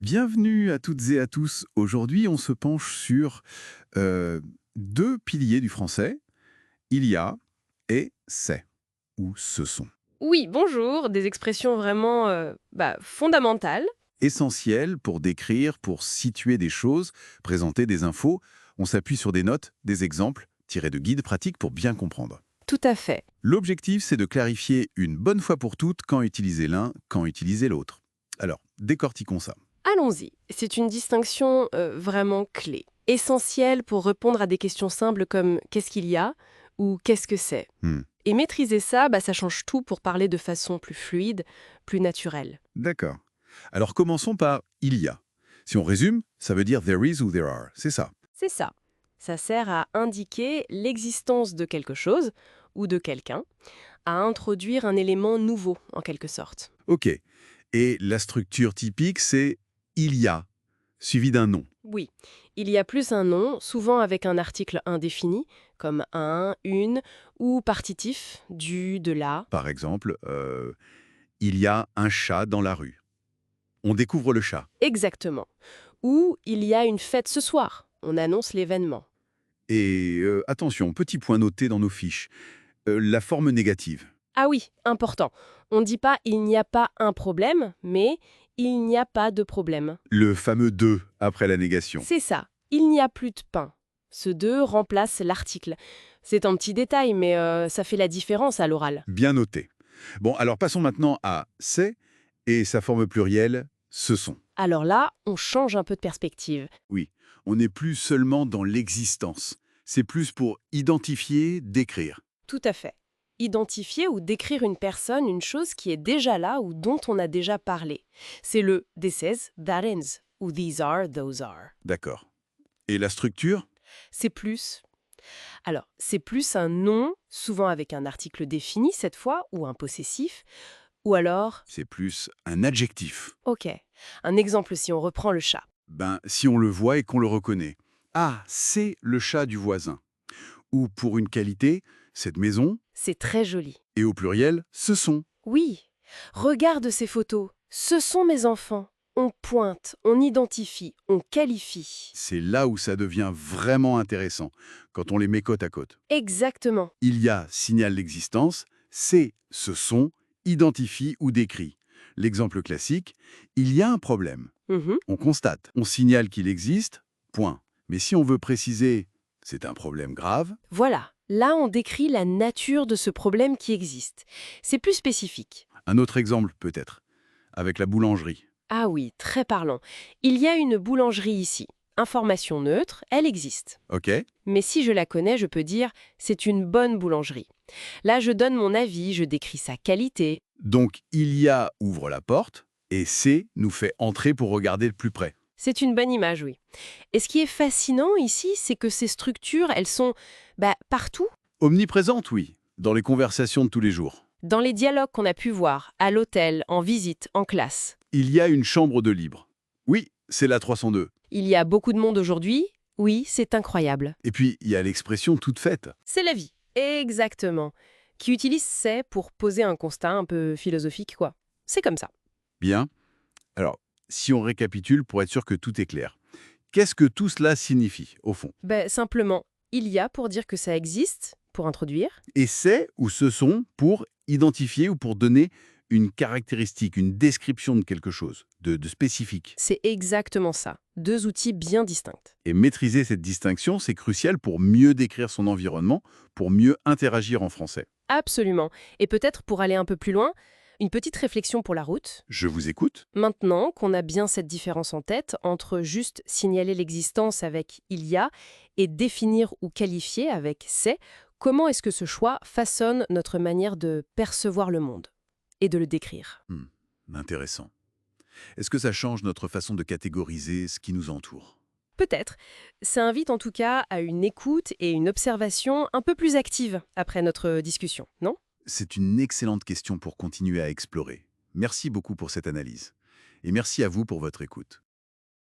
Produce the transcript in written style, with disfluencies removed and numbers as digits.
Bienvenue à toutes et à tous. Aujourd'hui, on se penche sur deux piliers du français. Il y a et c'est, ou ce sont. Oui, bonjour, des expressions vraiment fondamentales. Essentiels pour décrire, pour situer des choses, présenter des infos. On s'appuie sur des notes, des exemples, tirés de guides pratiques pour bien comprendre. Tout à fait. L'objectif, c'est de clarifier une bonne fois pour toutes quand utiliser l'un, quand utiliser l'autre. Alors, décortiquons ça. Allons-y. C'est une distinction vraiment clé, essentielle pour répondre à des questions simples comme qu'est-ce qu'il y a ou qu'est-ce que c'est. Hmm, Et maîtriser ça, ça change tout pour parler de façon plus fluide, plus naturelle. D'accord. Alors commençons par il y a. Si on résume, ça veut dire there is ou there are, c'est ça. C'est ça. Ça sert à indiquer l'existence de quelque chose ou de quelqu'un, à introduire un élément nouveau en quelque sorte. Ok. Et la structure typique, c'est il y a, suivi d'un nom. Oui, il y a plus un nom, souvent avec un article indéfini, comme un, une, ou partitif, du, de la. Par exemple, il y a un chat dans la rue. On découvre le chat. Exactement. Ou il y a une fête ce soir, on annonce l'événement. Et attention, petit point noté dans nos fiches. La forme négative. Ah oui, important. On ne dit pas il n'y a pas un problème, mais il n'y a pas de problème. Le fameux de après la négation. C'est ça, il n'y a plus de pain. Ce de remplace l'article. C'est un petit détail, mais ça fait la différence à l'oral. Bien noté. Bon, alors passons maintenant à c'est et sa forme plurielle, ce sont. Alors là, on change un peu de perspective. Oui, on n'est plus seulement dans l'existence. C'est plus pour identifier, décrire. Tout à fait. Identifier ou décrire une personne, une chose qui est déjà là ou dont on a déjà parlé. C'est le this is, that is, ou these are, those are. D'accord. Et la structure? C'est plus. Alors, c'est plus un nom, souvent avec un article défini cette fois, ou un possessif, ou alors, C'est plus un adjectif. ok, un exemple si on reprend le chat. Ben, si on le voit et qu'on le reconnaît. Ah, c'est le chat du voisin. Ou pour une qualité, cette maison, C'est très joli. et au pluriel, ce sont. Oui, regarde ces photos. Ce sont mes enfants. On pointe, on identifie, on qualifie. C'est là où ça devient vraiment intéressant, quand on les met côte à côte. Exactement. Il y a signale l'existence, c'est, ce sont, identifie ou décrit. L'exemple classique, il y a un problème. Mhm. On constate, on signale qu'il existe, point. Mais si on veut préciser, c'est un problème grave, Voilà, là on décrit la nature de ce problème qui existe. C'est plus spécifique. un autre exemple peut-être, avec la boulangerie. Ah oui, très parlant. Il y a une boulangerie ici. Information neutre, elle existe. Ok? Mais si je la connais, je peux dire c'est une bonne boulangerie. Là, je donne mon avis, je décris sa qualité. Donc il y a ouvre la porte, et c'est nous fait entrer pour regarder de plus près. C'est une bonne image, oui. Et ce qui est fascinant ici, c'est que ces structures, elles sont partout. Omniprésente, oui, dans les conversations de tous les jours. Dans les dialogues qu'on a pu voir, à l'hôtel, en visite, en classe. Il y a une chambre de libre. Oui, c'est la 302. Il y a beaucoup de monde aujourd'hui. Oui, c'est incroyable. Et puis, il y a l'expression toute faite. C'est la vie. Exactement. Qui utilise c'est pour poser un constat un peu philosophique, quoi. C'est comme ça. Bien. Alors, si on récapitule pour être sûr que tout est clair. Qu'est-ce que tout cela signifie, au fond? Simplement, il y a pour dire que ça existe, pour introduire. Et c'est ou ce sont pour identifier ou pour donner une caractéristique, une description de quelque chose, de spécifique. C'est exactement ça. Deux outils bien distincts. Et maîtriser cette distinction, c'est crucial pour mieux décrire son environnement, pour mieux interagir en français. Absolument. Et peut-être pour aller un peu plus loin, une petite réflexion pour la route. Je vous écoute. Maintenant qu'on a bien cette différence en tête entre juste signaler l'existence avec il y a et définir ou qualifier avec c'est, comment est-ce que ce choix façonne notre manière de percevoir le monde et de le décrire? Intéressant. Est-ce que ça change notre façon de catégoriser ce qui nous entoure? Peut-être. Ça invite en tout cas à une écoute et une observation un peu plus active après notre discussion, non? C'est une excellente question pour continuer à explorer. Merci beaucoup pour cette analyse. Et merci à vous pour votre écoute.